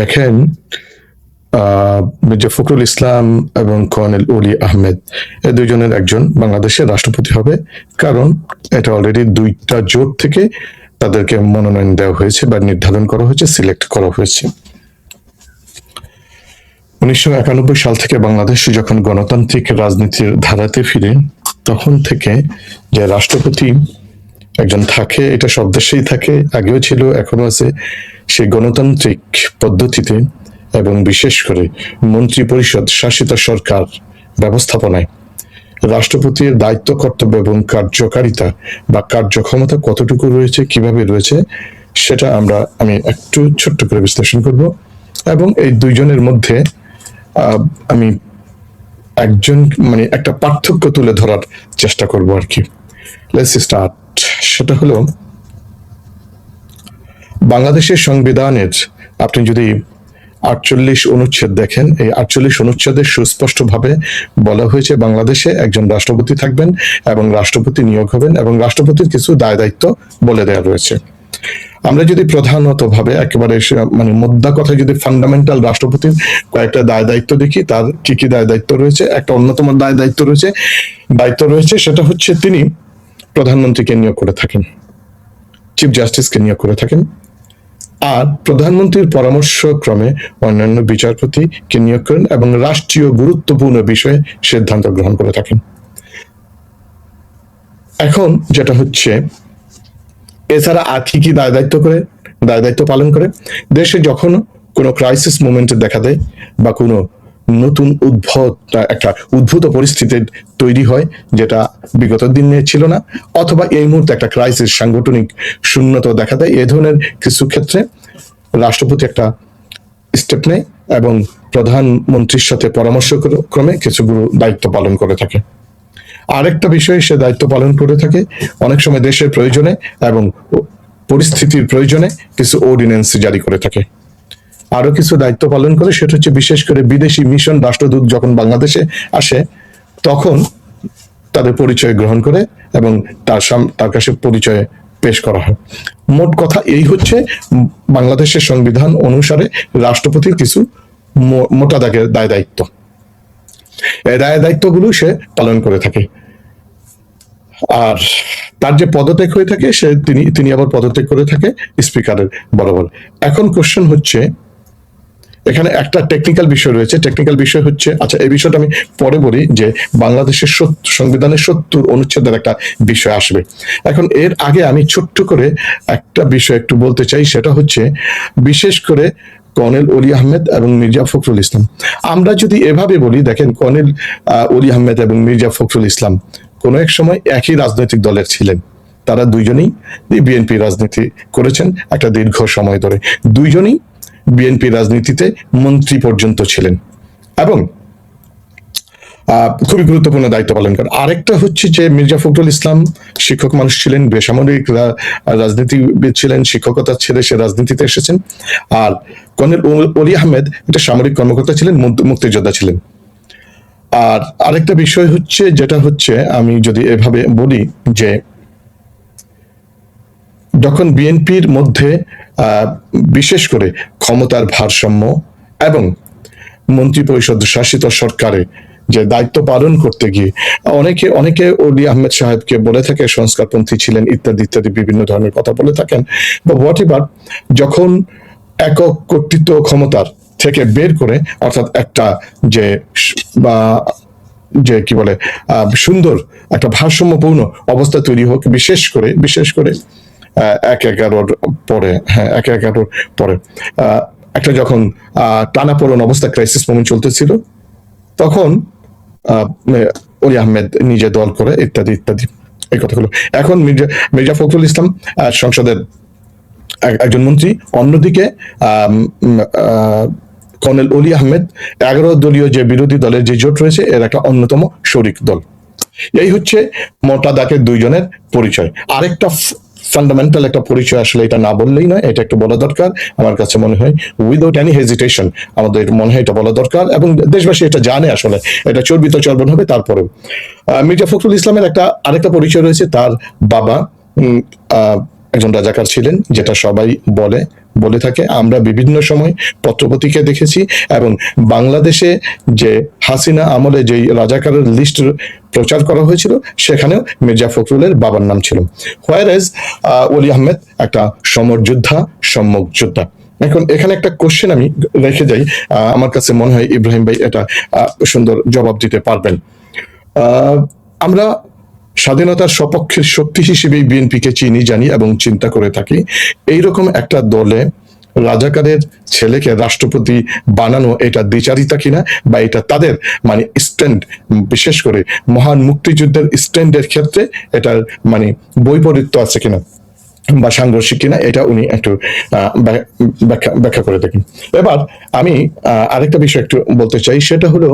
দেখেন, মির্জা ফখরুল ইসলাম এবং কর্নেল অলি আহমেদ এই দুইজনের একজন বাংলাদেশের রাষ্ট্রপতি হবে, কারণ এটা অলরেডি দুইটা জোট থেকে তাদেরকে মনোনয়ন দেওয়া হয়েছে বা নির্ধারণ করা হয়েছে, সিলেক্ট করা হয়েছে। 1991 সাল থেকে বাংলাদেশ যখন গণতান্ত্রিক রাজনীতির ধারাতে ফিরে, তখন থেকে যে রাষ্ট্রপতি একজন থাকে, এটা সব দেশেই থাকে, আগেও ছিল, এখনো আছে। সেই গণতান্ত্রিক পদ্ধতিতে এবং বিশেষ করে মন্ত্রী পরিষদ শাসিত সরকার ব্যবস্থাপনায় রাষ্ট্রপতির দায়িত্ব, কর্তব্য এবং কার্যকারিতা বা কার্যক্ষমতা কতটুকু রয়েছে, কিভাবে রয়েছে, সেটা আমি একটু ছোট্ট করে বিশ্লেষণ করব। এবং এই দুইজনের মধ্যে আমি একটা পার্থক্য তুলে ধরার চেষ্টা করব আর কি। Let's start. সেটা হলো, বাংলাদেশের সংবিধানের আপনি যদি 48 অনুচ্ছেদ দেখেন, এই 48 অনুচ্ছেদে সুস্পষ্টভাবে বলা হয়েছে বাংলাদেশে একজন রাষ্ট্রপতি থাকবেন এবং রাষ্ট্রপতি নিয়োগ হবেন এবং রাষ্ট্রপতির কিছু দায় দায়িত্ব বলে দেওয়া রয়েছে। আমরা যদি প্রধানত ভাবে একেবারে মোদ্দা কথা যদি ফান্ডামেন্টাল রাষ্ট্রপতির কয়েকটা দায় দায়িত্ব দেখি, তার কি কি দায় দায়িত্ব রয়েছে, একটা অন্যতম দায় দায়িত্ব রয়েছে, সেটা হচ্ছে তিনি প্রধানমন্ত্রীকে নিয়োগ করে থাকেন, চিফ জাস্টিসকে নিয়োগ করে থাকেন, আর প্রধানমন্ত্রীর পরামর্শ ক্রমে অন্যান্য বিচারপতিকে নিয়োগ করেন এবং রাষ্ট্রীয় গুরুত্বপূর্ণ বিষয়ে সিদ্ধান্ত গ্রহণ করে থাকেন। এখন যেটা হচ্ছে, এছাড়া আর কি কি দায় দায়িত্ব পালন করে, দেশে যখন কোনো ক্রাইসিস মোমেন্ট দেখা দেয় বা কোনো নতুন উদ্ভূত পরিস্থিতি তৈরি হয়, যেটা বিগত দিনে ছিল না, অথবা এই মুহূর্তে একটা ক্রাইসিস, সাংগঠনিক শূন্যতা দেখা দেয়, এ ধরনের কিছু ক্ষেত্রে রাষ্ট্রপতি একটা স্টেপ নেয় এবং প্রধানমন্ত্রীর সাথে পরামর্শ ক্রমে কিছুগুলো দায়িত্ব পালন করে থাকে। আরেকটা বিষয়ে সে দায়িত্ব পালন করে থাকে অনেক সময় দেশের প্রয়োজনে এবং পরিস্থিতির প্রয়োজনে কিছু অর্ডিন্যান্স জারি করে থাকে। আরো কিছু দায়িত্ব পালন করে, সেটা হচ্ছে বিশেষ করে বিদেশি মিশন রাষ্ট্রদূত যখন বাংলাদেশে আসে, তখন তাদের পরিচয় গ্রহণ করে এবং তার কাছে পরিচয় পেশ করা হয়। মোট কথা এই হচ্ছে বাংলাদেশের সংবিধান অনুসারে রাষ্ট্রপতির কিছু মোটা দাগের দায় দায়িত্ব। এই দায় দায়িত্বগুলো সে পালন করে থাকে। আর তার যে পদত্যাগ হয়ে থাকে, তিনি আবার পদত্যাগ করে থাকে স্পিকারের বরাবর। এখন কোশ্চেন হচ্ছে, এখানে একটা টেকনিক্যাল বিষয় রয়েছে। টেকনিক্যাল বিষয় হচ্ছে, আচ্ছা এই বিষয়টা আমি পরে বলি, যে বাংলাদেশের সংবিধানের 70 অনুচ্ছেদের একটা বিষয় আসবে। এখন এর আগে আমি ছোট্ট করে একটা বিষয় একটু বলতে চাই, সেটা হচ্ছে বিশেষ করে কর্নেল অলি আহমেদ এবং মির্জা ফখরুল ইসলাম। আমরা যদি এভাবে বলি, দেখেন, কর্নেল অলি আহমেদ এবং মির্জা ফখরুল ইসলাম কোনো এক সময় একই রাজনৈতিক দলের ছিলেন। তারা দুইজনেই বিএনপি রাজনীতি করেছেন একটা দীর্ঘ সময় ধরে। দুইজনেই বিএনপি রাজনীতিতে মন্ত্রী পর্যন্ত ছিলেন এবং খুবই গুরুত্বপূর্ণ দায়িত্ব পালন করেন। আরেকটা হচ্ছে যে, মির্জা ফখরুল ইসলাম শিক্ষক মানুষ ছিলেন, বেসামরিক রাজনীতিবিদ ছিলেন, শিক্ষকতা ছেড়ে সে রাজনীতিতে এসেছেন। আর কর্নেল অলি আহমেদ একটা সামরিক কর্মকর্তা ছিলেন, মুক্তিযোদ্ধা ছিলেন। আর আরেকটা বিষয় হচ্ছে, যেটা হচ্ছে আমি যদি এভাবে বলি, যে যখন বিএনপির মধ্যে বিশেষ করে ক্ষমতার ভারসাম্য এবং মন্ত্রী পরিষদ শাসিত সরকারে যে দায়িত্ব পালন করতে গিয়ে অনেকে অলি আহমেদ সাহেবকে বলে থাকে সংস্কারপন্থী ছিলেন, ইত্যাদি ইত্যাদি বিভিন্ন ধরনের কথা বলে থাকেন বা হোয়াট এভার। যখন একক কর্তৃত্ব ক্ষমতার থেকে বের করে, অর্থাৎ একটা কি বলে সুন্দর একটা ভারসাম্যপূর্ণ অবস্থা তৈরি হোক, বিশেষ করে 11-11 পরে একটা যখন টানাপোড়েন অবস্থা, ক্রাইসিস মোমেন্ট চলতেছিল, তখন অলি আহমেদ নিজে দল করে, ইত্যাদি ইত্যাদি এই কথাগুলো। এখন মির্জা ফখরুল ইসলাম সংসদের একজন মন্ত্রী, অন্যদিকে কর্নেল অলি আহমেদ 11 দলীয় যে বিরোধী দলের যে জোট রয়েছে, এর একটা অন্যতম শরিক দল। এই হচ্ছে মোটা দাগের দুইজনের পরিচয়। আরেকটা ফান্ডামেন্টাল একটা পরিচয়, আসলে এটা না বললেই নয়, এটা একটু বলা দরকার। আমার কাছে মনে হয় উইদাউট এনি হেজিটেশন আমাদের মনে হয় এটা বলা দরকার, এবং দেশবাসী এটা জানে। আসলে এটা চর্বিত চর্বণ হবে। তারপরেও মির্জা ফখরুল ইসলামের আরেকটা পরিচয় রয়েছে, তার বাবা একজন রাজাকার ছিলেন, যেটা সবাই বলে, বলে থাকে। আমরা বিভিন্ন সময় পত্রপত্রিকায় দেখেছি, এবং বাংলাদেশে যে হাসিনা আমলে যেই রাজাকারের লিস্ট প্রচার করা হয়েছিল সেখানেও মির্জা ফখরুলের বাবার নাম ছিল। হোয়ারেজ ওলি আহমেদ একটা সমর যোদ্ধা, সম্মুখ যোদ্ধা। এখন এখানে একটা কোশ্চেন আমি রেখে যাই, আমার কাছে মনে হয় ইব্রাহিম ভাই এটা সুন্দর জবাব দিতে পারবেন। আমরা স্বাধীনতার সপক্ষের শক্তি হিসেবেই বিএনপিকে চিনি, জানি এবং চিন্তা করে থাকি। এইরকম একটা দলে রাজাকারের ছেলেকে রাষ্ট্রপতি বানানো এটা দ্বিচারিতা কিনা, বা এটা তাদের মানে স্ট্যান্ড, বিশেষ করে মহান মুক্তিযুদ্ধের স্ট্যান্ডের ক্ষেত্রে এটার মানে বৈপরীত্য আছে কিনা বা সাংঘর্ষিক কিনা, এটা উনি একটু ব্যাখ্যা করে দেখেন। এবার আমি আরেকটা বিষয় একটু বলতে চাই, সেটা হলো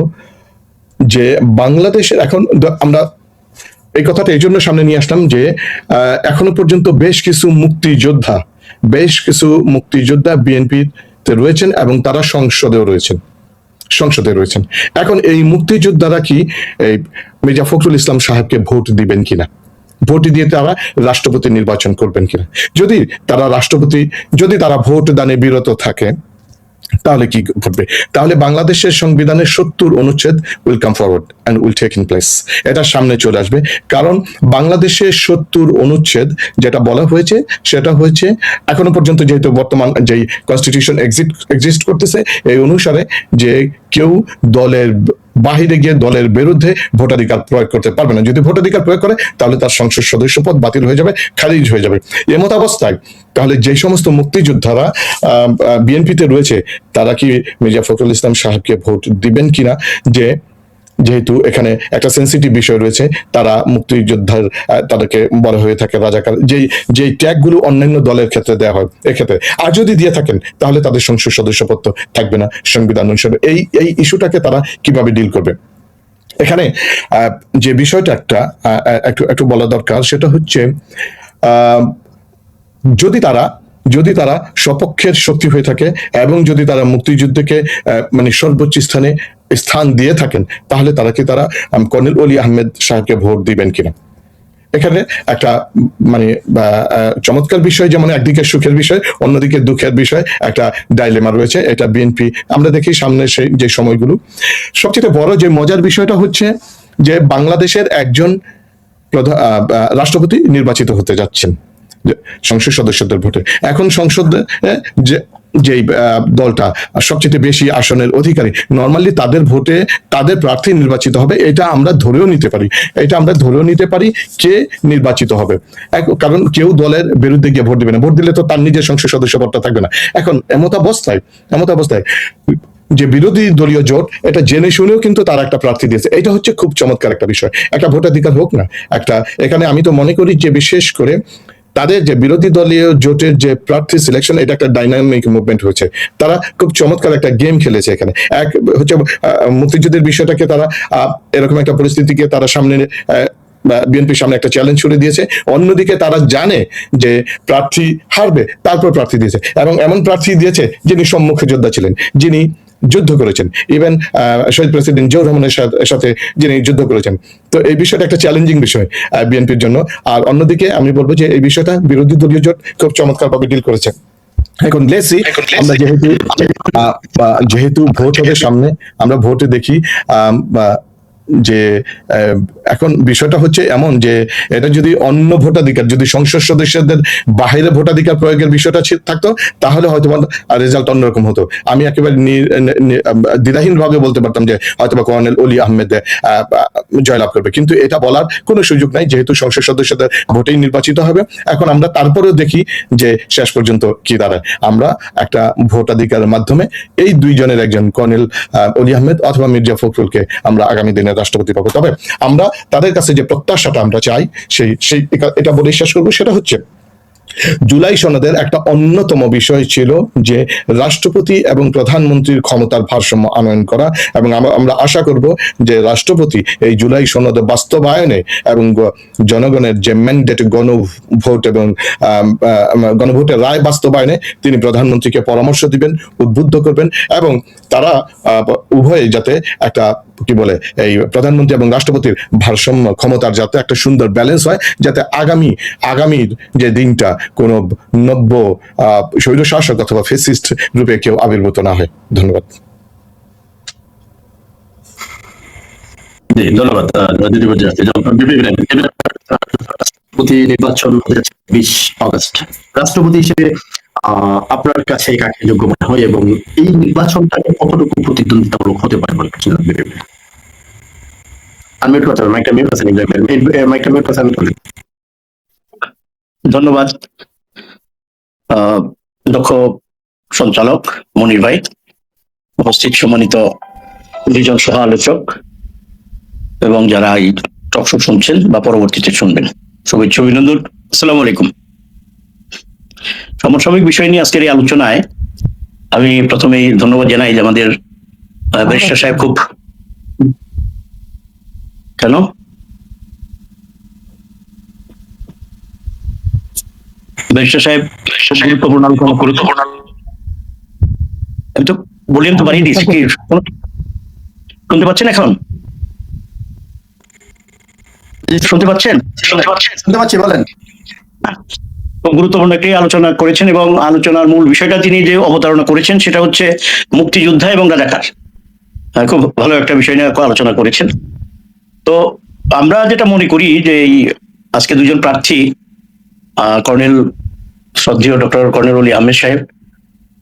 যে বাংলাদেশের এখন আমরা এই কথাটা এই জন্য সামনে নিয়ে আসলাম যে এখনো পর্যন্ত বেশ কিছু মুক্তিযোদ্ধা বিএনপিতে রয়েছেন এবং তারা সংসদে রয়েছেন। এখন এই মুক্তিযোদ্ধারা কি এই মির্জা ফখরুল ইসলাম সাহেবকে ভোট দিবেন কিনা, ভোট দিয়ে তারা রাষ্ট্রপতি নির্বাচন করবেন কিনা? যদি তারা ভোট দানে বিরত থাকে তাহলে কি ঘটবে? তাহলে বাংলাদেশের সংবিধানের 70 অনুচ্ছেদ will come forward and will take in place, এটা সামনে চলে আসবে। কারণ বাংলাদেশের 70 অনুচ্ছেদ যেটা বলা হয়েছে সেটা হয়েছে এখনো পর্যন্ত যেহেতু বর্তমান যেই কনস্টিটিউশন এক্সিস্ট করতেছে, এই অনুসারে যে কেউ দলের বাহিরে গিয়ে দলের বিরুদ্ধে ভোটাধিকার প্রয়োগ করতে পারবে না। যদি ভোটাধিকার প্রয়োগ করে তাহলে তার সংসদ সদস্য পদ বাতিল হয়ে যাবে, খারিজ হয়ে যাবে। এমত অবস্থায় তাহলে যে সমস্ত মুক্তিযোদ্ধারা বিএনপিতে রয়েছে তারা কি মির্জা ফখরুল ইসলাম সাহেবকে ভোট দিবেন কিনা, যেহেতু এখানে একটা সেন্সিটিভ বিষয় রয়েছে, তারা মুক্তিযোদ্ধার তাদেরকে বলা হয়ে থাকে রাজাকার, যেই ট্যাগ গুলো অন্যান্য দলের ক্ষেত্রে দেওয়া হয় এক্ষেত্রে, আর যদি দিয়ে থাকেন তাহলে তাদের সংসদ সদস্যপদ থাকবে না সংবিধান অনুসারে। এই ইস্যুটাকে তারা কিভাবে ডিল করবে? এখানে যে বিষয়টা একটু বলা দরকার, সেটা হচ্ছে যদি তারা সপক্ষের শক্তি হয়ে থাকে এবং যদি তারা মুক্তিযুদ্ধকে মানে সর্বোচ্চ স্থান দিয়ে থাকেন, তাহলে তারা কর্নেল ওলি আহমেদ সাহেবকে ভোট দিবেন কিনা? এখানে একটা মানে চমৎকার বিষয়, যেমন একদিকে সুখের বিষয়, অন্যদিকে দুঃখের বিষয়, একটা ডাইলেমা রয়েছে। এটা বিএনপি আমরা দেখি সামনে যে সময়গুলো। সবচেয়ে বড় যে মজার বিষয়টা হচ্ছে যে বাংলাদেশের একজন রাষ্ট্রপতি নির্বাচিত হতে যাচ্ছেন সংসদ সদস্যদের ভোটে। এখন সংসদে যে দলটা সবচেয়ে বেশি আসনের অধিকারী, নর্মালি তাদের ভোটে তাদের প্রার্থী নির্বাচিত হবে, এটা আমরা ধরেও নিতে পারি কে নির্বাচিত হবে। কারণ কেউ দলের বিরুদ্ধে গিয়ে ভোট দিবে না, ভোট দিলে তো তার নিজের সংসদ সদস্য পদটা থাকবে না। এখন এমত অবস্থায় যে বিরোধী দলীয় জোট এটা জেনে শুনেও কিন্তু তারা একটা প্রার্থী দিয়েছে। এটা হচ্ছে খুব চমৎকার একটা বিষয়। একটা ভোটাধিকার হোক না, এখানে আমি তো মনে করি যে বিশেষ করে তাদের যে বিরোধী দলীয় জোটের যে প্রার্থী সিলেকশন, এটা একটা ডাইনামিক মুভমেন্ট হয়েছে। তারা খুব চমৎকার একটা গেম খেলেছে। এখানে এক হচ্ছে মুক্তিযুদ্ধের বিষয়টাকে তারা এরকম একটা পরিস্থিতিকে তারা সামনে বিএনপির সামনে একটা চ্যালেঞ্জ ছুড়ে দিয়েছে। অন্যদিকে তারা জানে যে প্রার্থী হারবে, তারপর প্রার্থী দিয়েছে, এবং এমন প্রার্থী দিয়েছে যিনি সম্মুখ যোদ্ধা ছিলেন, যিনি যুদ্ধ করেছেন, ইভেন শহীদ প্রেসিডেন্ট জিয়াউর রহমানের সাথে যিনি যুদ্ধ করেছেন। তো এই বিষয়টা একটা চ্যালেঞ্জিং বিষয় বিএনপির জন্য। আর অন্যদিকে আমি বলবো যে এই বিষয়টা বিরোধী দলীয় জোট খুব চমৎকার ভাবে ডিল করেছে। এখন আমরা যেহেতু ভোট হবে সামনে, আমরা ভোটে দেখি যে এখন বিষয়টা হচ্ছে এমন যে এটা যদি অন্য ভোটাধিকার, যদি সংসদ সদস্যদের বাইরে ভোটাধিকার প্রয়োগের বিষয়টা থাকতো তাহলে হয়তো রেজাল্ট অন্যরকম হতো। আমি একেবারে দ্বিধাহীন ভাবে বলতে পারতাম যে হয়তোবা কর্নেল ওলি আহমেদ জয়লাভ করবে, কিন্তু এটা বলার কোনো সুযোগ নাই যেহেতু সংসদ সদস্যদের ভোটেই নির্বাচিত হবে। এখন আমরা তারপরেও দেখি যে শেষ পর্যন্ত কি দাঁড়ায়। আমরা একটা ভোটাধিকারের মাধ্যমে এই দুইজনের একজন কর্নেল ওলি আহমেদ অথবা মির্জা ফখরুলকে আমরা আগামী দিনে রাষ্ট্রপতি পাবো। তবে আমরা তাদের কাছে যে প্রত্যাশাটা আমরা চাই সেই এটা বলে শেষ করবো, সেটা হচ্ছে জুলাই সনদের একটা অন্যতম বিষয় ছিল যে রাষ্ট্রপতি এবং প্রধানমন্ত্রীর ক্ষমতার ভারসাম্য আনয়ন করা, এবং আমরা আশা করব যে রাষ্ট্রপতি এই জুলাই সনদ বাস্তবায়নে এবং জনগণের যে ম্যান্ডেট গণভোট এবং গণভোটের রায় বাস্তবায়নে তিনি প্রধানমন্ত্রীকে পরামর্শ দিবেন, উদ্বুদ্ধ করবেন, এবং তারা উভয়ে যাতে একটা কি বলে এই প্রধানমন্ত্রী এবং রাষ্ট্রপতির ভারসাম্য ক্ষমতার যাতে একটা সুন্দর ব্যালেন্স হয়, যাতে আগামীর যে দিনটা কোনো নব্য স্বৈরশাসক অথবা ফেসিস্ট রূপে কেউ আবির্ভূত না হয়। ধন্যবাদ। ধন্যবাদ রাষ্ট্রপতি নির্বাচন 20 অগস্ট। রাষ্ট্রপতি হিসেবে আপনার কাছে কাকে যোগ্য মনে হয় এবং এই নির্বাচনটাকে কতটুকু প্রতিদ্বন্দ্বিতামূলক হতে পারে বলে ধন্যবাদ দক্ষ সঞ্চালক মনির ভাই, উপস্থিত সম্মানিত দুইজন সহ আলোচক এবং যারা এই টকশো শুনছেন বা পরবর্তীতে শুনবেন, শুভেচ্ছা অভিনন্দন। আসসালামু আলাইকুম। সমসাময়িক বিষয় নিয়ে আজকের এই আলোচনায় আমি প্রথমেই ধন্যবাদ জানাই যে আমাদের ব্যারিস্টার সাহেব খুব কেন ব্যারিস্টার সাহেব গুরুত্বপূর্ণ আমি তো বললাম তো বাড়িয়ে দিয়েছি, কি শুনতে পাচ্ছেন? এখন শুনতে পাচ্ছেন? শুনতে পাচ্ছি, বলেন। গুরুত্বপূর্ণ একটি আলোচনা করেছেন এবং আলোচনার মূল বিষয়টা তিনি যে অবতারণা করেছেন সেটা হচ্ছে মুক্তিযোদ্ধা এবং রাজাকার। খুব ভালো একটা বিষয় নিয়ে আলোচনা করেছেন। তো আমরা যেটা মনে করি যে এই আজকে দুজন প্রার্থী কর্নেল শ্রদ্ধেয় ডক্টর কর্নেল অলি আহমেদ সাহেব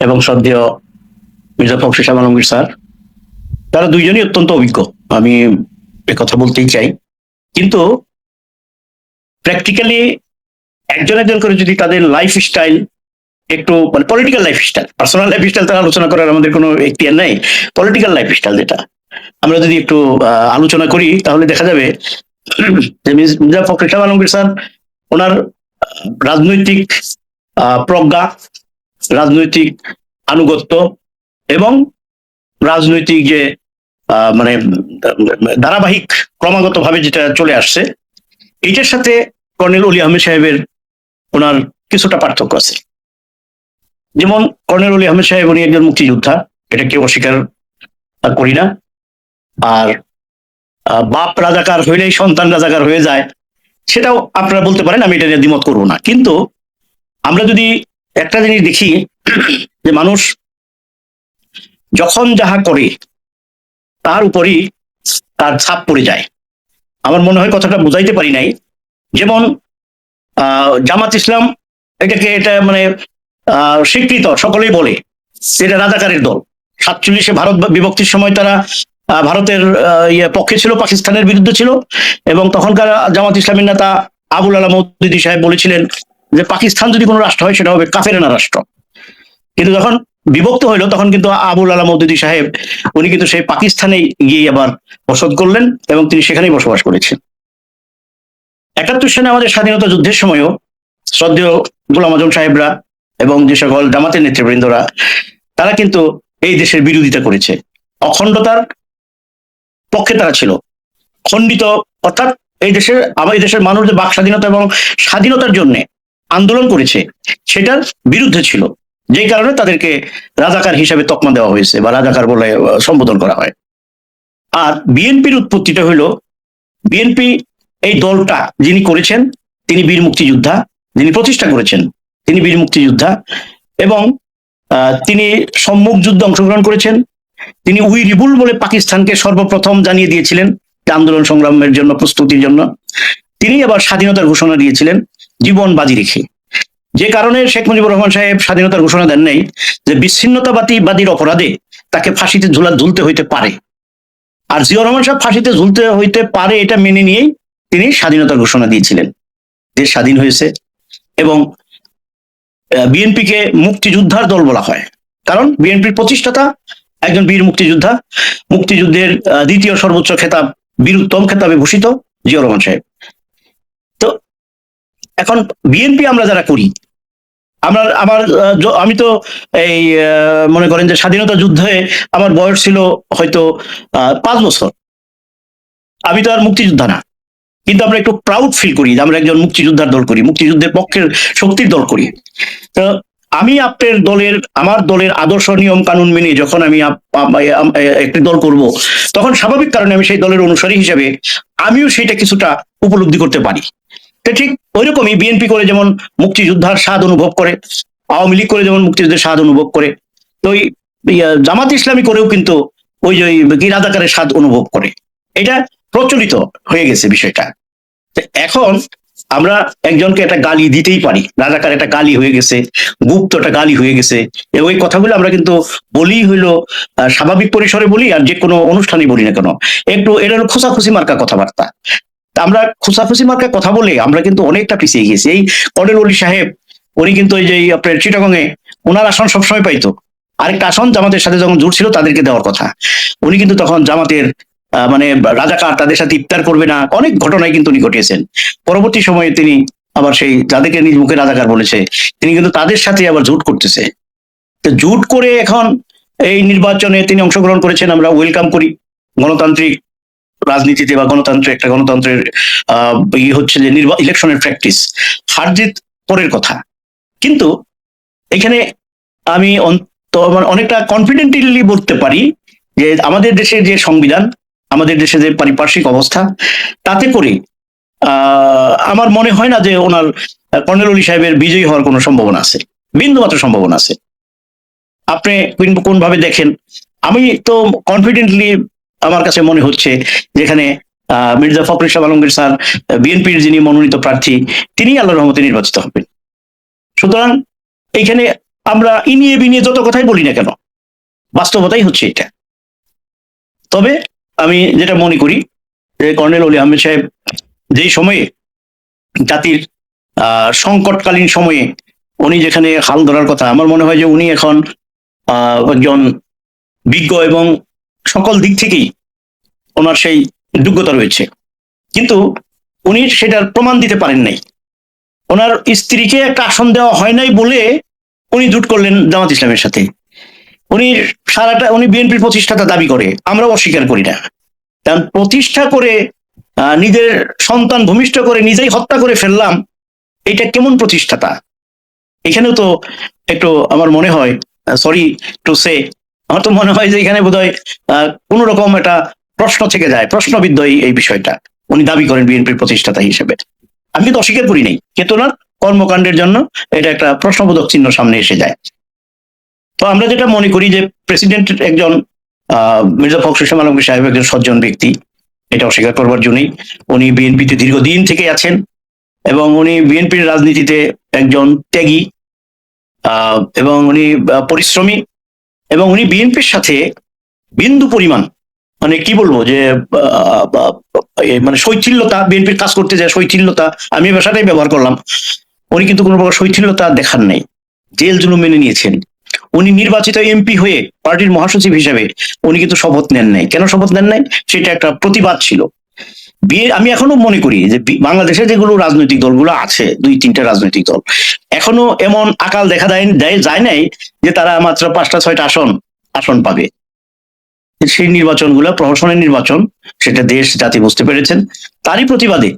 এবং শ্রদ্ধেয় মির্জা ফখরুল ইসলাম আলমগীর স্যার, তারা দুইজনই অত্যন্ত অভিজ্ঞ, আমি কথা বলতেই চাই। কিন্তু প্র্যাকটিক্যালি একজন একজন করে যদি তাদের লাইফ স্টাইল একটু মানে political life style, personal life style তারা আলোচনা করার আমাদের কোনো এখতিয়ার নাই, পলিটিক্যাল লাইফ স্টাইল যেটা আমরা যদি একটু আলোচনা করি তাহলে দেখা যাবে যে মির্জা ফখরুল ইসলাম আলমগীর স্যার ওনার রাজনৈতিক প্রজ্ঞা, রাজনৈতিক আনুগত্য এবং রাজনৈতিক যে মানে ধারাবাহিক ক্রমাগত ভাবে যেটা চলে আসছে, এইটার সাথে কর্নেল অলি আহমেদ সাহেবের ওনার কিছুটা পার্থক্য আছে। যেমন কর্নেল অলি আহমেদ সাহেব উনি একজন মুক্তিযোদ্ধা, এটা কেউ অস্বীকার করি না। আর বাপ রাজাকার হইলেই সন্তান রাজাকার হয়ে যায়, সেটাও আপনারা বলতে পারেন, আমি এটা নিয়ে দ্বিমত করবো না। কিন্তু আমরা যদি একটা জিনিস দেখি যে মানুষ যখন যাহা করে তার উপরই তার ছাপ পড়ে যায়। আমার মনে হয় কথাটা বুঝাইতে পারি নাই। যেমন জামাত ইসলাম এটা মানে স্বীকৃত, সকলেই বলে এটা রাজাকারের দল। 47-এ ভারত বিভক্তির সময় তারা ভারতের পক্ষে ছিল, পাকিস্তানের বিরুদ্ধে ছিল, এবং তখনকার জামাত ইসলামের নেতা আবুল আলা মওদুদী সাহেব বলেছিলেন যে পাকিস্তান যদি কোনো রাষ্ট্র হয় সেটা হবে কাফেরানা রাষ্ট্র। কিন্তু যখন বিভক্ত হইলো তখন কিন্তু আবুল আলা মওদুদী সাহেব উনি কিন্তু সেই পাকিস্তানে গিয়ে আবার বসত করলেন এবং তিনি সেখানেই বসবাস করেছেন। 71 সালে আমাদের স্বাধীনতা যুদ্ধের সময়ও শ্রদ্ধেয় গোলাম আজম সাহেবরা এবং যে সকল জামাতের নেতৃবৃন্দরা তারা কিন্তু এই দেশের বিরোধিতা করেছে, অখণ্ডতার পক্ষে তারা ছিল। খণ্ডিত অর্থাৎ এই দেশের মানুষ যে বাক স্বাধীনতা এবং স্বাধীনতার জন্য আন্দোলন করেছে সেটার বিরুদ্ধে ছিল, যেই কারণে তাদেরকে রাজাকার হিসাবে তকমা দেওয়া হয়েছে বা রাজাকার বলে সম্বোধন করা হয়। আর বিএনপির উৎপত্তিটা হলো, বিএনপি এই দলটা যিনি করেছেন তিনি বীর মুক্তিযোদ্ধা, যিনি প্রতিষ্ঠা করেছেন তিনি বীর মুক্তিযোদ্ধা এবং তিনি সম্মুখ যুদ্ধে অংশগ্রহণ করেছেন। তিনি উই রিবুল বলে পাকিস্তানকে সর্বপ্রথম জানিয়ে দিয়েছিলেন আন্দোলন সংগ্রামের জন্য প্রস্তুতির জন্য। তিনি আবার স্বাধীনতার ঘোষণা দিয়েছিলেন জীবন বাজি রেখে, যে কারণে শেখ মুজিবুর রহমান সাহেব স্বাধীনতার ঘোষণা দেন নাই যে বিচ্ছিন্নতাবাদীর অপরাধে তাকে ফাঁসিতে ঝুলতে হইতে পারে। আর জিয়াউর রহমান সাহেব ফাঁসিতে ঝুলতে হইতে পারে এটা মেনে নিয়েই তিনি স্বাধীনতার ঘোষণা দিয়েছিলেন। দেশ স্বাধীন হয়েছে এবং বিএনপিকে মুক্তিযোদ্ধার দল বলা হয়, কারণ বিএনপির প্রতিষ্ঠাতা একজন বীর মুক্তিযোদ্ধা, মুক্তিযুদ্ধের দ্বিতীয় সর্বোচ্চ খেতাব বীরুত্তম খেতাবে ভূষিত জিয়াউর রহমান সাহেব। তো এখন বিএনপি আমরা যারা করি, আমি তো এই মনে করেন যে স্বাধীনতা যুদ্ধে আমার বয়স ছিল হয়তো 5 বছর, আমি তো আর মুক্তিযোদ্ধা না, কিন্তু আমরা একটু প্রাউড ফিল করি যে আমরা একজন মুক্তিযোদ্ধার দল করি, মুক্তিযুদ্ধের পক্ষের শক্তির দল করি। তো আমি আমার দলের আদর্শ নিয়ম কানুন মেনে যখন আমি একটি দল করব, তখন স্বাভাবিক কারণে আমি সেই দলের অনুসারী হিসেবে আমিও সেটা কিছুটা উপলব্ধি করতে পারি। তো ঠিক ওইরকমই বিএনপি করে যেমন মুক্তিযোদ্ধার স্বাদ অনুভব করে, আওয়ামী লীগ করে যেমন মুক্তিযুদ্ধের স্বাদ অনুভব করে, তো ওই জামাত ইসলামী করেও কিন্তু ওই যে কি রাজাকারের স্বাদ অনুভব করে। এটা প্রচলিত হয়ে গেছে বিষয়টা। তো এখন আমরা একজনকে একটা গালি দিতেই পারি, রাজাকার একটা গালি হয়ে গেছে, গুপ্ত একটা গালি হয়ে গেছে, এবং এই কথাগুলো আমরা কিন্তু বলি হইলো স্বাভাবিক পরিসরে বলি, আর যে কোনো অনুষ্ঠানে বলি না কেন, একটু এটা হলো খোঁচাখুচি মার্কা কথাবার্তা। তা আমরা খোঁচাখুচি মার্কা কথা বলে আমরা কিন্তু অনেকটা পিছিয়ে গেছি। এই কর্নেল ওলি সাহেব, উনি কিন্তু ওই যে আপনার চিটাগংয়ে ওনার আসন সবসময় পাইতো, আরেকটা আসন জামাতের সাথে যখন জোট ছিল তাদেরকে দেওয়ার কথা, উনি কিন্তু তখন জামাতের মানে রাজাকার, তাদের সাথে ইফতার করবে না, অনেক ঘটনায় কিন্তু উনি ঘটিয়েছেন। পরবর্তী সময়ে তিনি আবার সেই যাদেরকে নিজ মুখে রাজাকার বলেছে, তিনি কিন্তু তাদের সাথে আবার জোট করতেছে। তো জোট করে এখন এই নির্বাচনে তিনি অংশগ্রহণ করেছেন, আমরা ওয়েলকাম করি। গণতান্ত্রিক রাজনীতিতে বা গণতন্ত্রের হচ্ছে যে ইলেকশনের প্র্যাকটিস, হার জিত পরের কথা। কিন্তু এখানে আমি অনেকটা কনফিডেন্টলি বলতে পারি যে আমাদের দেশের যে সংবিধান, আমাদের দেশে যে পারিপার্শ্বিক অবস্থা, তাতে করে আমার মনে হয় না যে ওনার কর্নেল ওলি সাহেবের বিজয়ী হওয়ার কোনো সম্ভাবনা আছে, বিন্দুমাত্র সম্ভাবনা আছে। আপনি কোন ভাবে দেখেন? আমি তো কনফিডেন্টলি আমার কাছে মনে হচ্ছে যেখানে মির্জা ফখরুল ইসলাম আলমগীর স্যার, বিএনপির যিনি মনোনীত প্রার্থী, তিনি আল্লাহর রহমতে নির্বাচিত হবেন। সুতরাং এইখানে আমরা ইনিয়ে বিনিয়ে যত কথাই বলি না কেন, বাস্তবতাই হচ্ছে এটা। তবে আমি যেটা মনে করি যে কর্নেল ওলি আহমেদ সাহেব যেই সময়ে জাতির সংকটকালীন সময়ে উনি যেখানে হাল ধরার কথা, আমার মনে হয় যে উনি এখন একজন বিজ্ঞ এবং সকল দিক থেকেই ওনার সেই যোগ্যতা রয়েছে, কিন্তু উনি সেটার প্রমাণ দিতে পারেন নাই। ওনার স্ত্রীকে একটা আসন দেওয়া হয় নাই বলে উনি জোট করলেন জামাত ইসলামের সাথে। উনি বিএনপির প্রতিষ্ঠাতা দাবি করে, আমরাও অস্বীকার করি না। কারণ প্রতিষ্ঠা করে নিজের সন্তান ভূমিষ্ঠ করে নিজেই হত্যা করে ফেললাম, এটা কেমন প্রতিষ্ঠাতা? এখানেও তো একটু আমার মনে হয়, সরি টু সে, আমার তো মনে হয় যে এখানে বোধহয় কোন রকম একটা প্রশ্ন থেকে যায়, প্রশ্নবিদ্ধ এই বিষয়টা। উনি দাবি করেন বিএনপির প্রতিষ্ঠাতা হিসেবে, আমি কিন্তু অস্বীকার করি নাই, কিন্তু ওনার কর্মকাণ্ডের জন্য এটা একটা প্রশ্নবোধক চিহ্ন সামনে এসে যায়। তো আমরা যেটা মনে করি যে প্রেসিডেন্ট একজন মির্জা ফখরুল ইসলাম আলমগীর সাহেব একজন সজ্জন ব্যক্তি, এটা অস্বীকার করবার জন্যই। উনি বিএনপিতে দীর্ঘদিন থেকে আছেন এবং উনি বিএনপির রাজনীতিতে একজন ত্যাগী এবং উনি পরিশ্রমী, এবং উনি বিএনপির সাথে বিন্দু পরিমাণ মানে কি বলবো যে মানে শৈথিল্যতা, বিএনপির কাজ করতে যায় শৈথিল্যতা, আমি এই ভাষাটাই ব্যবহার করলাম, উনি কিন্তু কোনো প্রকার শৈথিল্যতা দেখান নাই, জেল জুলুম মেনে নিয়েছেন। উনি নির্বাচিত এমপি হয়ে পার্টির মহাসচিব হিসেবে উনি কিন্তু শপথ নেন নাই। কেন শপথ নেন নাই? সেটা একটা প্রতিবাদ ছিল। আমি এখনো মনে করি যে বাংলাদেশে যেগুলো রাজনৈতিক দলগুলো আছে, 2-3টা রাজনৈতিক দল, এখনো এমন আকাল দেখা যায় নাই যে তারা মাত্র 5টা-6টা আসন পাবে। সেই নির্বাচনগুলো প্রহসনের নির্বাচন, সেটা দেশ জাতি বুঝতে পেরেছেন। তারই প্রতিবাদে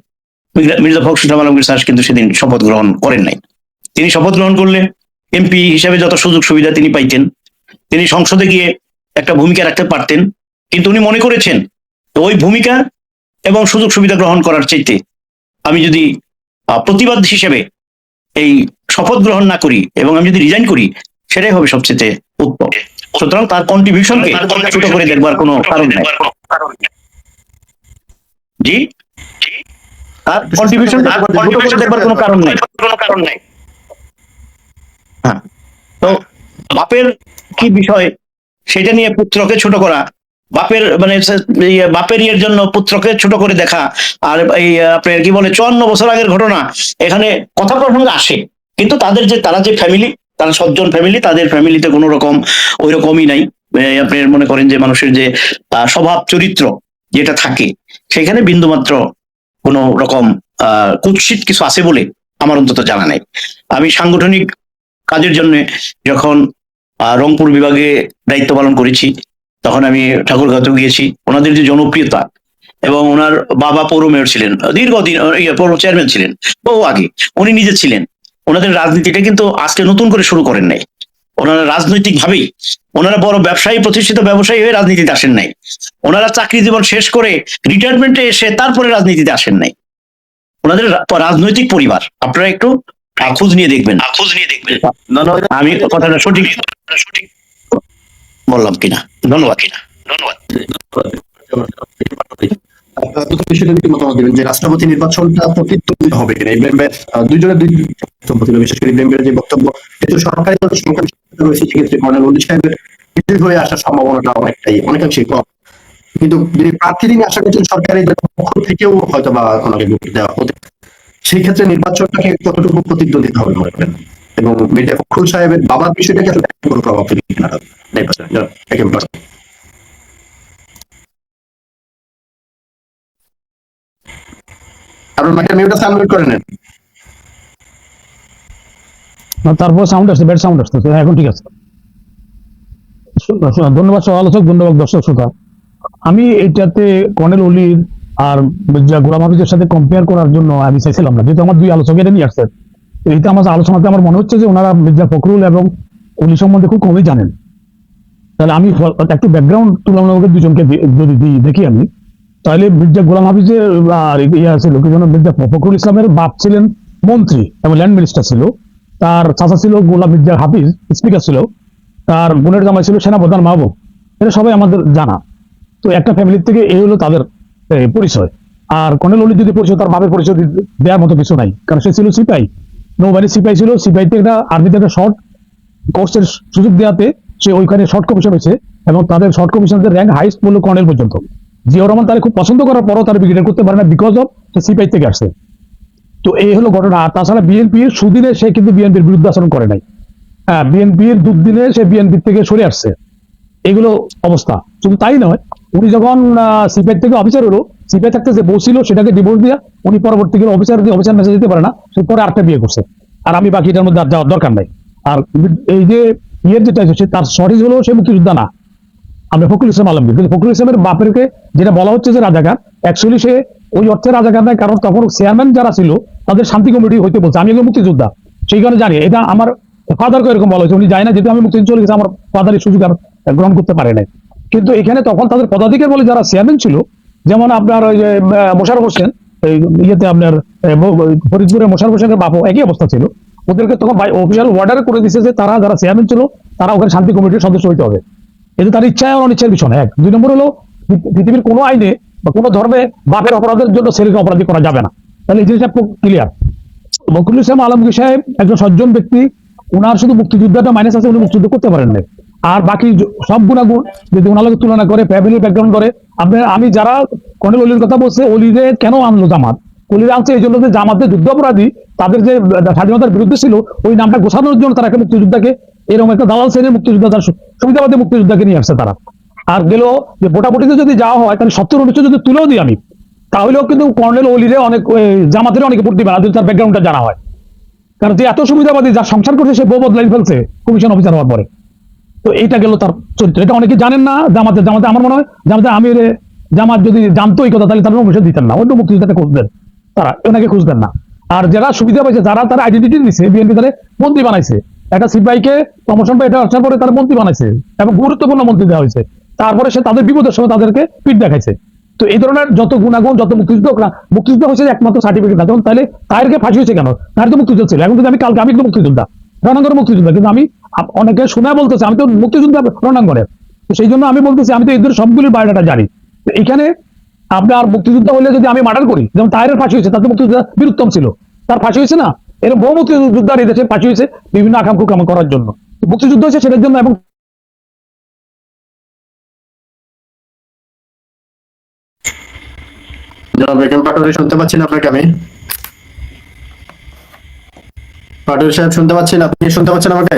মির্জা ফখরুল ইসলাম আলমগীর স্যার কিন্তু সেদিন শপথ গ্রহণ করেন নাই। তিনি শপথ গ্রহণ করলে এমপি হিসেবে যত সুযোগ সুবিধা তিনি পাইতেন, তিনি সংসদে গিয়ে একটা ভূমিকা রাখতে পারতেন, কিন্তু উনি মনে করেছেন ওই ভূমিকা এবং সুযোগ সুবিধা গ্রহণ করার চাইতে আমি যদি প্রতিবাদ হিসেবে এই শপথ গ্রহণ না করি এবং আমি যদি রিজাইন করি, সেটাই হবে সবচেয়ে উত্তম। সুতরাং তার কন্ট্রিবিউশনকে ছোট করে দেখবার কোনো কারণ নাই। জি, তার কন্ট্রিবিউশনকে ছোট করে দেখবার কোনো কারণ নাই। হ্যাঁ, তো বাপের কি বিষয় সেটা নিয়ে পুত্রকে ছোট করা, বাপের মানে বাপের ইয়ের জন্য পুত্রকে ছোট করে দেখা, আর এই আপনার কি বলে 54 বছর আগের ঘটনা এখানে কথা প্রসঙ্গে আসে, কিন্তু তারা যে ফ্যামিলি, তারা সজ্জন ফ্যামিলি, তাদের ফ্যামিলিতে কোনো রকম ওই রকমই নাই। আপনি মনে করেন যে মানুষের যে স্বভাব চরিত্র যেটা থাকে, সেখানে বিন্দুমাত্র কোনো রকম কুৎসিত কিছু আছে বলে আমার অন্তত জানা নাই। আমি সাংগঠনিক কাজের জন্য যখন রংপুর বিভাগে দায়িত্ব পালন করেছি, তখন আমি ঠাকুরগাঁও গিয়েছি। ওনাদের যে জনপ্রিয়তা, এবং ওনার বাবা পৌর মেয়র ছিলেন, দীর্ঘদিন পৌর চেয়ারম্যান ছিলেন বহু আগে, উনি নিজে ছিলেন। ওনাদের রাজনীতিটা কিন্তু আজকে নতুন করে শুরু করেন নাই, ওনারা রাজনৈতিক ভাবেই, ওনারা বড় ব্যবসায়ী, প্রতিষ্ঠিত ব্যবসায়ী হয়ে রাজনীতিতে আসেন নাই। ওনারা চাকরি জীবন শেষ করে রিটায়ারমেন্টে এসে তারপরে রাজনীতিতে আসেন নাই। ওনাদের রাজনৈতিক পরিবার, আপনারা একটু খোঁজ নিয়ে দেখবেন। আমি কথাটা সঠিক বললাম কিনা। ধন্যবাদ। মতামত দিবেন যে রাষ্ট্রপতি নির্বাচনটা প্রতিদ্বন্দ্বিত হবে কিনা। দুইজনের দুই বক্তব্য ছিল, বিশেষ করে ইব্রাহিমের যে বক্তব্য, যেহেতু সরকারি দল সংখ্যা রয়েছে সেক্ষেত্রে কর্নেল ওলি সাহেবের বিজয়ী হয়ে আসার সম্ভাবনাটা অনেকাংশই কম। কিন্তু যদি প্রার্থী তিনি আশা করছেন সরকারি পক্ষ থেকেও হয়তো বা ওনাকে ভোট দেওয়া হতে, সেই ক্ষেত্রে নির্বাচনটাকে কতটুকু প্রতিদ্বন্দ্বিত হবে মনে করেন, এবং মির্জা ফখরুল সাহেবের বাবার বিষয়টাকে আসলে কোনো প্রভাব ফেলে কিনা নির্বাচন। কারণ মিউটটা সাবমিট করে নেন। তারপর সাউন্ড আসছে, ব্যাড সাউন্ড আসছে, এখন ঠিক আছে। ধন্যবাদ সহ আলোচক, ধন্যবাদ দর্শক শ্রোতা। আমি এটাতে কর্নেল অলির আর মির্জা গোলাম হাফিজের সাথে কম্পেয়ার করার জন্য আমি চাইছিলাম না, যেহেতু আমার দুই আলোচক এটা নিয়ে আসছে। এইটা আমার আলোচনাতে আমার মনে হচ্ছে যে ওনারা মির্জা ফখরুল এবং অলি সম্বন্ধে খুব কমই জানেন। তাহলে আমি একটু ব্যাকগ্রাউন্ড তুলনামূলক দুজনকে যদি দেখি আমি, তাহলে মির্জা গোলাম হাফিজের আর ইয়ে ছিল কি যেন, মির্জা ফখরুল ইসলামের বাপ ছিলেন মন্ত্রী এবং ল্যান্ড মিনিস্টার ছিল, তার চাচা ছিল গোলাম মির্জা হাফিজ, স্পিকার ছিল, তার বোনের জামাই ছিল সেনাপ্রধান মাহবুব। এটা সবাই আমাদের জানা। তো একটা ফ্যামিলির থেকে এই হলো তাদের পরিচয়। আর কর্নেল অলির যদি পরিচয়, তার বাপের পরিচয় দেওয়ার মতো কিছু নাই, কারণ সে ছিল সিপাহী, নৌবাহিনীর সিপাহী ছিল। সিপাহীতে একটা আর্মিতে একটা শর্ট কোর্সের সুযোগ দেওয়াতে সে ওইখানে শর্ট কমিশন হয়েছে, এবং তাদের শর্ট কমিশনের র্যাঙ্ক হাইস্ট বললো কর্নেল পর্যন্ত। জিয়াউর রহমান তারা খুব পছন্দ করার পরও তারা ব্রিগেডিয়ার করতে পারে না, বিকজ অফ সে সিপাহী থেকে আসছে। তো এই হলো ঘটনা। আর তাছাড়া বিএনপির সুদিনে সে কিন্তু বিএনপির বিরুদ্ধে আচরণ করে নাই। হ্যাঁ, বিএনপির দুদিনে সে বিএনপির থেকে সরে আসছে, এগুলো অবস্থা। শুধু তাই নয়, উনি যখন সিপাহী থেকে অফিসার হলো, সিপাহী থাকতে যে বউ ছিল সেটাকে ডিভোর্স দিয়া উনি পরবর্তী অফিসার দিয়ে অফিসার মেসেজ দিতে পারে না, সে পরে আরেকটা বিয়ে করছে। আর আমি বাকি এটার মধ্যে আর যাওয়ার দরকার নাই। আর এই যে ইয়ের যেটা তার সঠিক হলো সে মুক্তিযোদ্ধা না, আমরা ফখরুল ইসলাম আলমগীর। কিন্তু ফখরুল ইসলামের বাপেরকে যেটা বলা হচ্ছে যে রাজাকার, অ্যাকচুয়ালি সে ওই অর্থে রাজাকার নাই, কারণ তখন চেয়ারম্যান যারা ছিল তাদের শান্তি কমিটি হইতে বলছে। আমি একজন মুক্তিযোদ্ধা, সেই কারণে জানি এটা। আমার ফাদারকে এরকম বলা হয়েছে, উনি যায় না, যেহেতু আমি মুক্তিযুদ্ধ চলে গেছে, আমার ফাদারের সুযোগ আর গ্রহণ করতে পারে নাই। কিন্তু এখানে তখন তাদের পদাধিকার বলে যারা চেয়ারম্যান ছিল, যেমন আপনার ওই যে মোশাররফ হোসেন, এই ইয়েতে আপনার ফরিদপুরের মোশাররফ হোসেনের বাপও একই অবস্থা ছিল। ওদেরকে তখন অফিসিয়াল অর্ডার করে দিচ্ছে যে তারা যারা চেয়ারম্যান ছিল তারা ওখানে শান্তি কমিটির সদস্য হইতে হবে। এতে তার ইচ্ছা এবং অনিচ্ছার বিষয় না। এক, দুই নম্বর হলো পৃথিবীর কোনো আইনে বা কোনো ধর্মে বাপের অপরাধের জন্য ছেলেকে অপরাধী করা যাবে না। তাহলে এই জিনিসটা ক্লিয়ার। ফখরুল ইসলাম আলমগীর সাহেব একজন সজ্জন ব্যক্তি, উনার শুধু মুক্তিযুদ্ধটা মাইনাস আছে, উনি মুক্তিযুদ্ধ করতে পারেন না। আর বাকি সব গুণাগুণ যদি ওনার লগে তুলনা করে, ফ্যামিলি ব্যাকগ্রাউন্ড করে, আপনার আমি যারা কর্নেল অলির কথা বলছে, অলিরে কেন আনলো জামাত, অলিরে আনছে এই জন্য যে জামাতের যুদ্ধ অপরাধী, তাদের যে স্বাধীনতার বিরুদ্ধে ছিল, ওই নামটা ঘোষানোর জন্য তারা একটা মুক্তিযোদ্ধাকে, এরকম একটা দালাল শ্রেণীর মুক্তিযোদ্ধা, তার সুবিধাবাদী মুক্তিযোদ্ধাকে নিয়ে আসছে তারা। আর গেল যে ভোটাভুটিতে যদি যাওয়া হয়, তাহলে 70 অনুচ্ছেদ যদি তুলেও দিই আমি, তাহলেও কিন্তু কর্নেল অলিরে অনেক জামাতের অনেকে ভোট দিবে না, যদি তার ব্যাকগ্রাউন্ডটা জানা হয়। কারণ যে এত সুবিধাবাদী, যার সংসার করছে, সে বউ বদলাই ফেলছে কমিশন অফিসার হওয়ার পরে। তো এইটা গেল তার চরিত্র। এটা অনেকে জানেন না। জামাতে আমার মনে হয় জামাত যদি জানতো এই কথা, তাহলে তারা অনুমোদন দিতেন না, অন্য মুক্তিযোদ্ধাকে খুঁজতেন, তারা ওনাকে খুঁজতেন না। আর যারা সুবিধা পাইছে, যারা তার আইডেন্টিটি দিচ্ছে, বিএনপি তাদের মন্ত্রী বানাইছে, একটা সিপাহীকে প্রমোশন পাই এটা আসার পরে তার মন্ত্রী বানাইছে এবং গুরুত্বপূর্ণ মন্ত্রী দেওয়া হয়েছে। তারপরে সে তাদের বিপদের সময় তাদেরকে পিঠ দেখাইছে। তো এই ধরনের যত গুণাগুণ, যত মুক্তিযুদ্ধ হয়েছে একমাত্র সার্টিফিকেট না। যেমন তাহলে তাদেরকে ফাঁসি হয়েছে কেন? তার তো মুক্তিযুদ্ধ ছিল। এখন যদি আমি কালকে আমি তো মুক্তিযোদ্ধা, রণাঙ্গনের মুক্তিযোদ্ধা, কিন্তু আমি অনেকে শোনা বলতেছে আমি তো মুক্তিযোদ্ধা রণাঙ্গনের। তো সেই জন্য আমি বলতেছি আমি তো এদের সবগুলি বায়োডাটা জানি। তো এখানে আপনার মুক্তিযুদ্ধ হলে যদি আমি মার্ডার করি, যেমন তাহেরের ফাঁসি হয়েছে, তার তো মুক্তিযোদ্ধা বীরুত্তম ছিল, তার ফাঁসি হয়েছে না? এরকম বহু মুক্তিযোদ্ধার এই দেশে ফাঁসি হয়েছে বিভিন্ন আকাঙ্ক্ষা কাম করার জন্য। মুক্তিযুদ্ধ হয়েছে সেটার জন্য। এবং শুনতে পাচ্ছেন আপনাকে? আমি পাটোয়ারি সাহেব শুনতে পাচ্ছেন? আপনি শুনতে পাচ্ছেন আমাকে?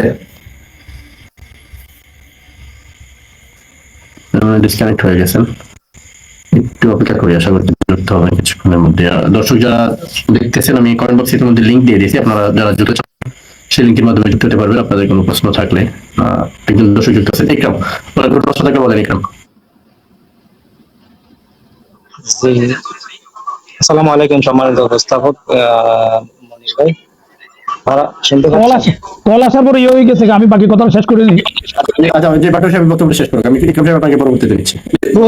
ডিসকানেক্ট হয়ে গেছেন, একটু অপেক্ষা করি, আশা করি যুক্ত হবে কিছুক্ষণের মধ্যে। দর্শক যারা দেখতেছেন, আমি কমেন্ট বক্সের মধ্যে লিঙ্ক দিয়ে দিয়েছি, আপনারা যারা যুক্ত চান সেই লিঙ্কের মাধ্যমে যুক্ত হতে পারবেন। আপনাদের কোনো প্রশ্ন থাকলে একজন দর্শক যুক্ত আছেন, ইকরাম, কোনো প্রশ্ন থাকলে বলেন ইকরাম। আসসালামু আলাইকুম সম্মানিত উপস্থাপক মনির ভাই, শুনতে কল আসার পরে ইয়ে হয়ে গেছে, আমি বাকি কথা শেষ করে নিই। আচ্ছা, যে পাটোয়ারি সাহেব বক্তব্য শেষ করুন, আমি ইকরাম সাহেব আপনাকে পরবর্তীতে দিচ্ছি। তো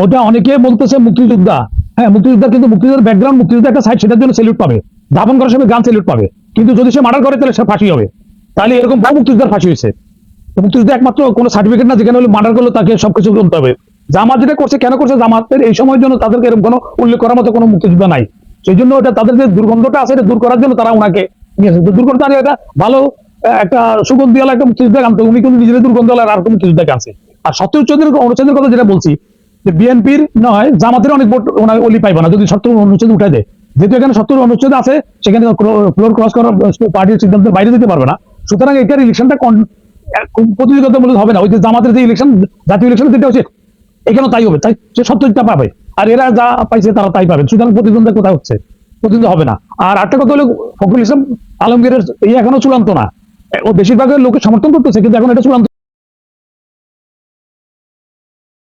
ওটা অনেকে বলতেছে মুক্তিযোদ্ধা, হ্যাঁ, মুক্তিযোদ্ধা, কিন্তু মুক্তিযোদ্ধার ব্যাকগ্রাউন্ড, মুক্তিযোদ্ধা একটা সাইড, সেটার জন্য স্যালুট পাবে, দাফন করার সময় গান স্যালুট পাবে। কিন্তু যদি সে মার্ডার করে তাহলে সে ফাঁসি হবে। তাহলে এরকম বহু মুক্তিযোদ্ধার ফাঁসি হয়েছে। তো মুক্তিযোদ্ধা একমাত্র কোনো সার্টিফিকেট না, যেখানে হলে মার্ডার করলো তাকে সবকিছু বলতে হবে। জামাত যেটা করছে, কেন করছে, জামাতের এই সময়ের জন্য তাদেরকে এরকম কোনো উল্লেখ করার মতো কোনো মুক্তিযোদ্ধা নাই। সেই জন্য এটা তাদের যে দুর্গন্ধটা আছে, এটা দূর করার জন্য তারা ওনাকে নিয়ে আসে। দুর্গন্ধ এটা ভালো একটা সুগন্ধি হলো একটা মুক্তিযোদ্ধা আনতে, উনি কিন্তু নিজের দুর্গন্ধ হলো আর একটা মুক্তিযোদ্ধাকে আনছে। আর ৭০ অনুচ্ছেদের কথা যেটা বলছি, যে বিএনপির নয়, জামাতের অনেক ভোট ওনার অলি পাইবে না যদি ৭০ অনুচ্ছেদ উঠাই দেয়। যেহেতু এখানে ৭০ অনুচ্ছেদ আছে, সেখানে ফ্লোর ক্রস করার পার্টির সিদ্ধান্তের বাইরে যেতে পারবে না। সুতরাং এটার ইলেকশনটা প্রতিযোগিতামূলক হবে না। ওই যে জামাতের যে ইলেকশন, জাতীয় ইলেকশন, যেটা হচ্ছে এখানেও তাই হবে, তাই সে ৭০টা পাবে, আর এরা যা পাইছে তারা তাই পাবে। সুতরাং প্রতিদ্বন্দ্বিতা কোথায় হচ্ছে? প্রতিদ্বন্দ্বিতা হবে না। আর একটা কথা হলো, ফখরুল ইসলাম আলমগীরের এই এখনো চূড়ান্ত না। ও বেশিরভাগের লোকে সমর্থন করতেছে, কিন্তু এখন এটা চূড়ান্ত